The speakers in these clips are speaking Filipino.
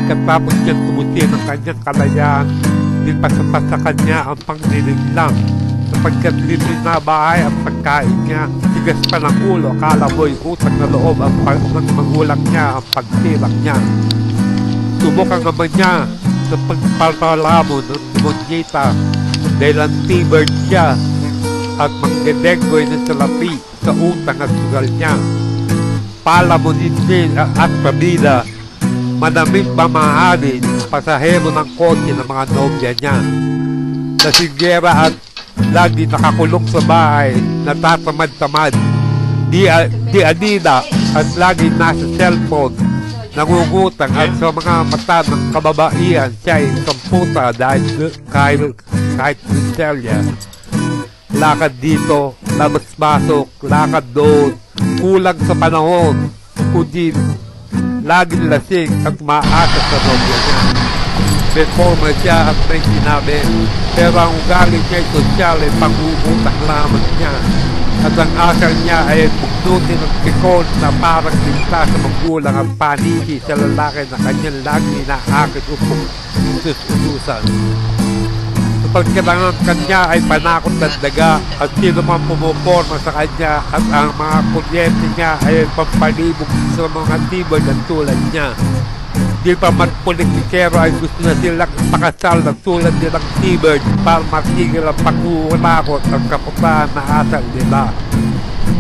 pagkatapos niya tumuti ng kanyang kalayaan, nilpasapat sa kanya ang pangnilinlang. Sapagkat libre na bahay ang pagkain niya, tigas pa ng ulo, akala mo'y utang na loob ang ng magulang niya ang pagsilak niya. Subukan naman niya sa pagpapalamo ng demonyeta dahil ang T-bird siya at manggedenggoy na salapi sa utang at sugal niya. Palamunin din at pabida, manamit pamahanin, pasahero ng kotse ng mga nobya niya. Nasinggera at lagi nakakulong sa bahay, natatamad-tamad, di anina at lagi nasa cellphone, nangungutang at sa mga mata ng kababaihan siya ay kamputa dahil kahit Australia. Lakad dito, labas-basok, lakad doon, kulang sa panahon, kundi laging lasing at maasa sa nobya niya. Reforma siya at may sinabi, pero ang ugali niya ay sosyal ay pang-uutang lamang niya. At ang asal niya ay bugnutin ng tikon na parang linta sa magulang ang paniki sa lalaki na kanyang lagi inaakit upang sususan. Sapagkat ang kanya ay panakot ng daga at sino man pumuporma sa kanya at ang mga kuryente niya ay pampalibog sa mga tibod at tulad niya. Di pa magpolitikero ay gusto na silang pakasal na tulad nilang T-bird para matigil ang pag-uunakot ang kaputahan na asal nila.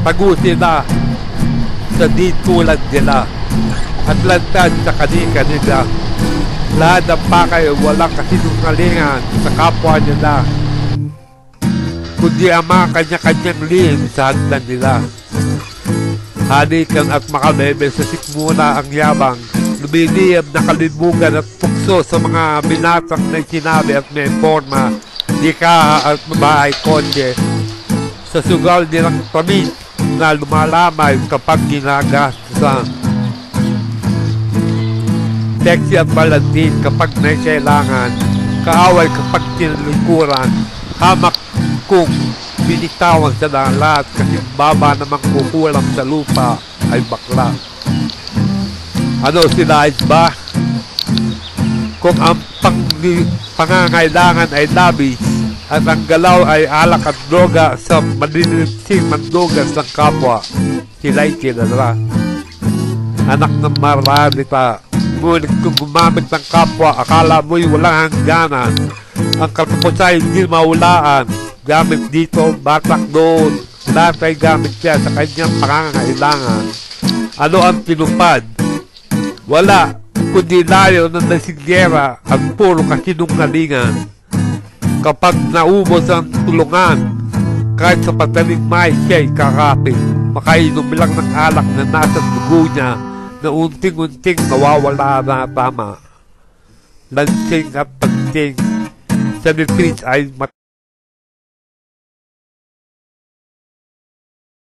Tagusin na sa di tulad nila at lantad sa kanina. Lahat ng pakay walang kasinungalingan sa kapwa nila, kundi ang mga kanya-kanyang lihim sa hagdan nila. Hanikan at makabebe sa sikmura ang yabang, lumiliyab na kalibugan at pukso sa mga binatang na sinabi at may forma, dikaha at bahay kotse, sa sugal nilang tamis na lumalamay kapag ginagastusan. Sexy at balantin kapag may kailangan, kaaway kapag tinalikuran, hamak kung binitawan sa lahat kasi baba namang kukulang sa lupa ay bakla. Ano sila ba? Kung ang pangangailangan ay labis at ang galaw ay alak at droga sa malilinsing mandugas ng kapwa, sila'y kilala. Anak ng maralita, ngunit kung gumamit ng kapwa, akala mo'y walang hangganan. Ang katapusan ay hindi maulaan. Gamit dito, batak doon. Lahat ay gamit siya sa kanyang pangangailangan. Ano ang tinupad? Wala, kundi layo ng nasinggera at puro kasinungalingan. Kapag naubos ang tulungan, kahit sa pataling may siya'y kakapit. Makainom lang ng alak na nasa dugo niya na unting-unting nawawala na tama. Lansing at pagting sa retreat ay